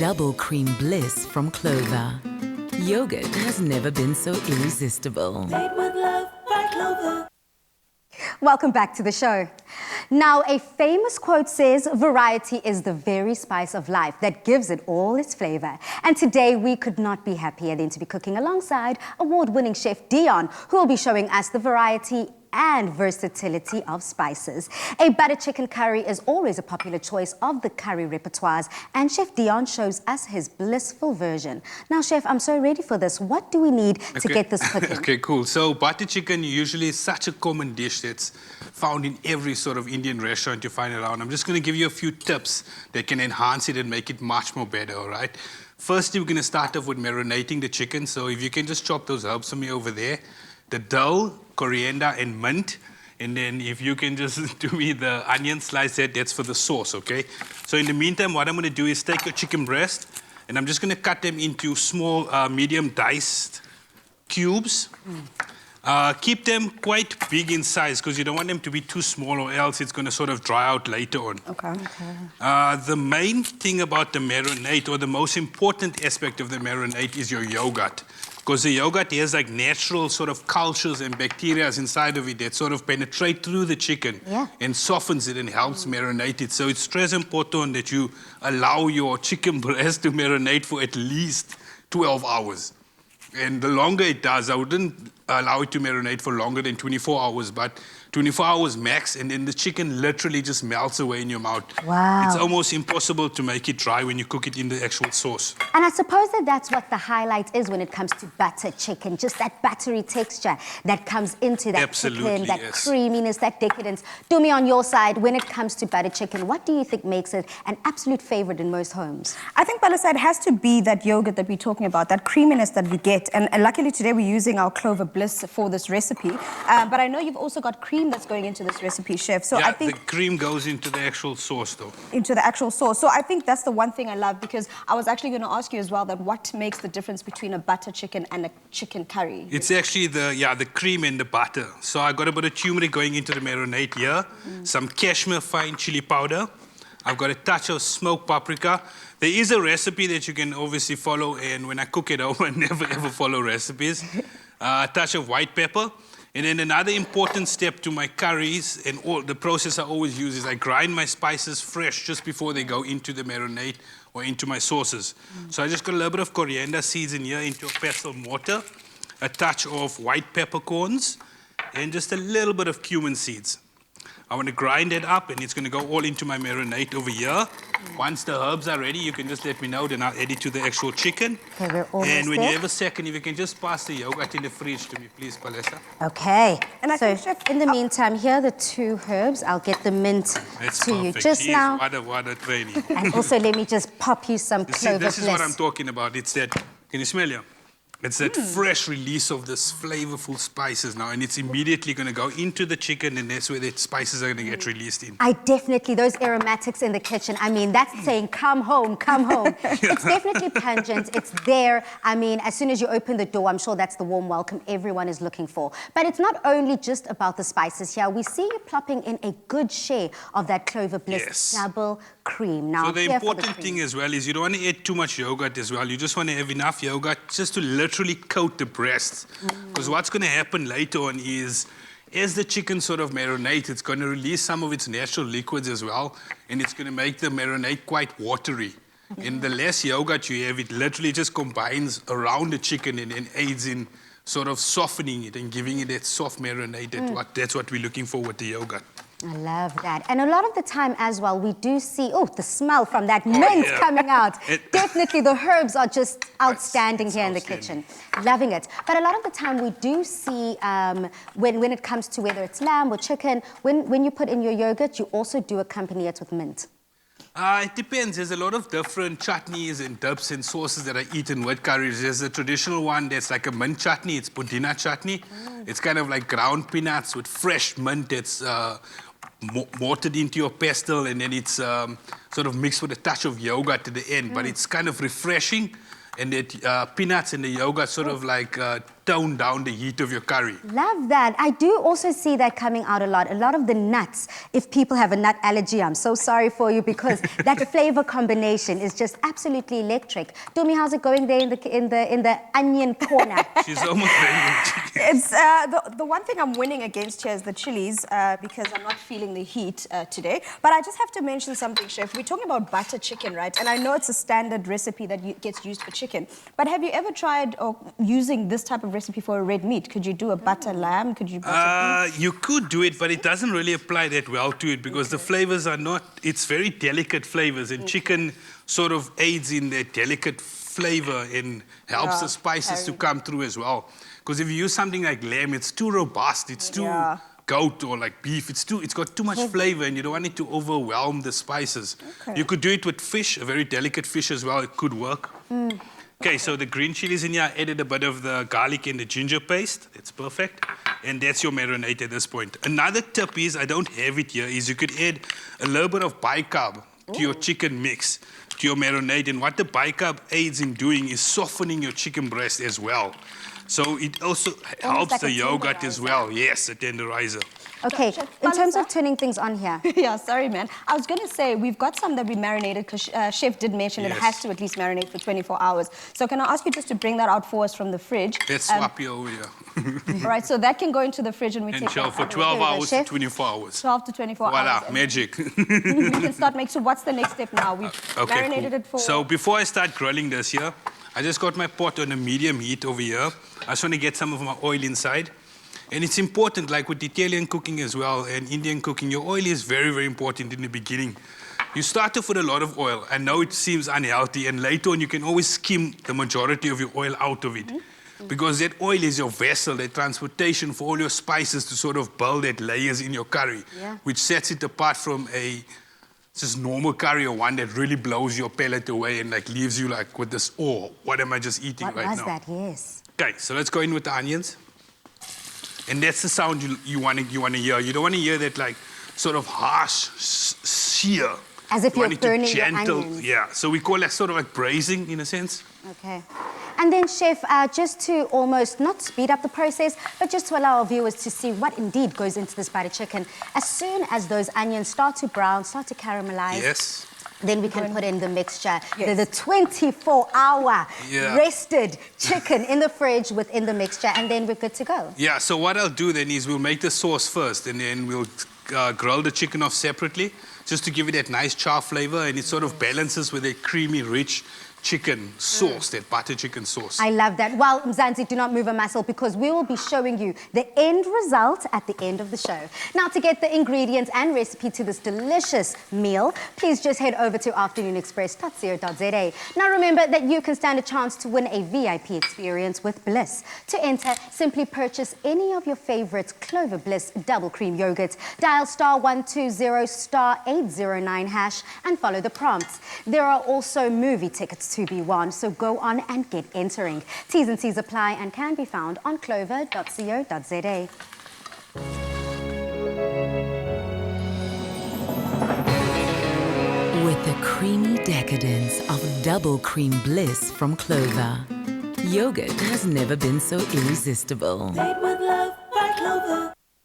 double cream bliss from Clover. Yogurt has never been so irresistible. Made with love by Clover. Welcome back to the show. Now, a famous quote says, variety is the very spice of life that gives it all its flavor. And today, we could not be happier than to be cooking alongside award-winning chef Dion, who will be showing us the variety and versatility of spices. A butter chicken curry is always a popular choice of the curry repertoires, and Chef Dion shows us his blissful version. Now, Chef, I'm so ready for this. What do we need to get this cooking? Okay, cool. So butter chicken usually is such a common dish that's found in every sort of Indian restaurant you find around. I'm just going to give you a few tips that can enhance it and make it much more better, all right? Firstly, we're going to start off with marinating the chicken. So if you can just chop those herbs for me over there. The dill, coriander, and mint. And then if you can just do me the onion slice that's for the sauce, okay? So in the meantime, what I'm going to do is take your chicken breast, and I'm just going to cut them into small, medium diced cubes. Keep them quite big in size, because you don't want them to be too small, or else it's going to sort of dry out later on. Okay. The main thing about the marinade, or the most important aspect of the marinade, is your yogurt. Because the yogurt has like natural sort of cultures and bacteria inside of it that sort of penetrate through the chicken and softens it and helps marinate it. So it's très important that you allow your chicken breast to marinate for at least 12 hours. And the longer it does, I wouldn't allow it to marinate for longer than 24 hours, but 24 hours max, and then the chicken literally just melts away in your mouth. Wow. It's almost impossible to make it dry when you cook it in the actual sauce. And I suppose that's what the highlight is when it comes to butter chicken, just that buttery texture that comes into that chicken, that creaminess, that decadence. Do me on your side, when it comes to butter chicken, what do you think makes it an absolute favorite in most homes? I think, Balasa, it has to be that yogurt that we're talking about, that creaminess that we get. And luckily today we're using our Clover Bliss for this recipe. But I know you've also got cream that's going into this recipe, Chef. So yeah, I think the cream goes into the actual sauce, though. Into the actual sauce. So I think that's the one thing I love, because I was actually going to ask you as well that what makes the difference between a butter chicken and a chicken curry? It's actually the cream and the butter. So I got a bit of turmeric going into the marinade here, some cashmere fine chili powder. I've got a touch of smoked paprika. There is a recipe that you can obviously follow, and when I cook at home, I never ever follow recipes. A touch of white pepper. And then another important step to my curries, and all the process I always use, is I grind my spices fresh just before they go into the marinade or into my sauces. So I just got a little bit of coriander seeds in here into a pestle mortar, a touch of white peppercorns, and just a little bit of cumin seeds. I want to grind it up, and it's going to go all into my marinade over here. Once the herbs are ready, you can just let me know, then I'll add it to the actual chicken. Okay, we're almost And when there. you have a second, if you can just pass the yogurt in the fridge to me, please, Palesa. Okay. And I so think, Chef, in the meantime, here are the two herbs. I'll get the mint That's to you perfect. just Jeez, now. What a training. And also, let me just pop you some Clover This is what I'm Bliss. talking about. It's that, can you smell it? It's that fresh release of this flavorful spices now, and it's immediately going to go into the chicken, and that's where the spices are going to get released in. I definitely, those aromatics in the kitchen, I mean, that's saying, come home, come home. It's definitely pungent, it's there. I mean, as soon as you open the door, I'm sure that's the warm welcome everyone is looking for. But it's not only just about the spices here. We see you plopping in a good share of that Clover Bliss double cream. Now, so the important thing as well is you don't want to add too much yogurt as well. You just want to have enough yogurt just to literally coat the breasts. Because what's going to happen later on is, as the chicken sort of marinates, it's going to release some of its natural liquids as well, and it's going to make the marinade quite watery. And the less yogurt you have, it literally just combines around the chicken and aids in sort of softening it and giving it that soft marinade. That's what we're looking for with the yogurt. I love that. And a lot of the time as well, we do see, the smell from that mint coming out. Definitely, the herbs are just outstanding here in the kitchen. Loving it. But a lot of the time we do see, when it comes to whether it's lamb or chicken, when you put in your yogurt, you also do accompany it with mint. It depends. There's a lot of different chutneys and dips and sauces that are eaten with curries. There's a traditional one that's like a mint chutney. It's pudina chutney. It's kind of like ground peanuts with fresh mint that's mortared into your pestle, and then it's sort of mixed with a touch of yogurt at the end. But it's kind of refreshing, and that peanuts and the yogurt sort of like tone down the heat of your curry. Love that. I do also see that coming out a lot. A lot of the nuts, if people have a nut allergy, I'm so sorry for you because that flavor combination is just absolutely electric. Dumi, how's it going there in the onion corner? She's almost ready with chicken. It's the one thing I'm winning against here is the chilies because I'm not feeling the heat today. But I just have to mention something, Chef. We're talking about butter chicken, right? And I know it's a standard recipe that gets used for chicken. But have you ever tried using this type of recipe for a red meat? Could you do a butter lamb? Could you butter beef? You could do it, but it doesn't really apply that well to it because the flavors are not, it's very delicate flavors and chicken sort of aids in that delicate flavor and helps the spices to come through as well. Because if you use something like lamb, it's too robust, it's too goat or like beef, it's got too much flavor and you don't want it to overwhelm the spices. Okay. You could do it with fish, a very delicate fish as well, it could work. Okay, so the green chilies in here, I added a bit of the garlic and the ginger paste. That's perfect. And that's your marinade at this point. Another tip is, I don't have it here, is you could add a little bit of bicarb to your chicken mix, to your marinade. And what the bicarb aids in doing is softening your chicken breast as well. So it also helps like the a yogurt as tenderizer. well. Yes, a tenderizer. Okay, in terms of turning things on here. Yeah, sorry, man. I was going to say, we've got some that we marinated because Chef did mention it has to at least marinate for 24 hours. So can I ask you just to bring that out for us from the fridge? Let's swap you over here. All right, so that can go into the fridge and we And take chill that for out. 12 There you go, hours chef. to 24 hours. 12 to 24 Voila, hours. and magic. we can start making. So what's the next step now? We've Okay, marinated cool. it for... So before I start grilling this here, I just got my pot on a medium heat over here. I just want to get some of my oil inside. And it's important, like with Italian cooking as well and Indian cooking, your oil is very, very important in the beginning. You start off with a lot of oil. I know it seems unhealthy, and later on you can always skim the majority of your oil out of it. Because that oil is your vessel, that transportation for all your spices to sort of build that layers in your curry, which sets it apart from a just normal curry or one that really blows your palate away and like leaves you like with this, oh, what am I just eating What right was now? that? Yes. Okay, so let's go in with the onions. And that's the sound you want to hear. You don't want to hear that like sort of harsh, sheer. As if You you're want it to burning your gentle, onions. yeah. So we call that sort of like braising in a sense. Okay. And then, Chef, just to almost not speed up the process, but just to allow our viewers to see what indeed goes into this butter chicken, as soon as those onions start to brown, start to caramelize, Yes. then we can put in the mixture, Yes. the 24-hour Yeah. rested chicken in the fridge within the mixture, and then we're good to go. Yeah, so what I'll do then is we'll make the sauce first and then we'll grill the chicken off separately just to give it that nice char flavor and it sort of balances with a creamy, rich chicken sauce, that butter chicken sauce. I love that. Well, Mzansi, do not move a muscle because we will be showing you the end result at the end of the show. Now, to get the ingredients and recipe to this delicious meal, please just head over to afternoonexpress.co.za. Now, remember that you can stand a chance to win a VIP experience with Bliss. To enter, simply purchase any of your favorite Clover Bliss double cream yogurts, dial *120 *809 hash, and follow the prompts. There are also movie tickets to be won, so go on and get entering. T's and C's apply and can be found on clover.co.za. With the creamy decadence of double cream bliss from Clover, yogurt has never been so irresistible. Made with love by Clover.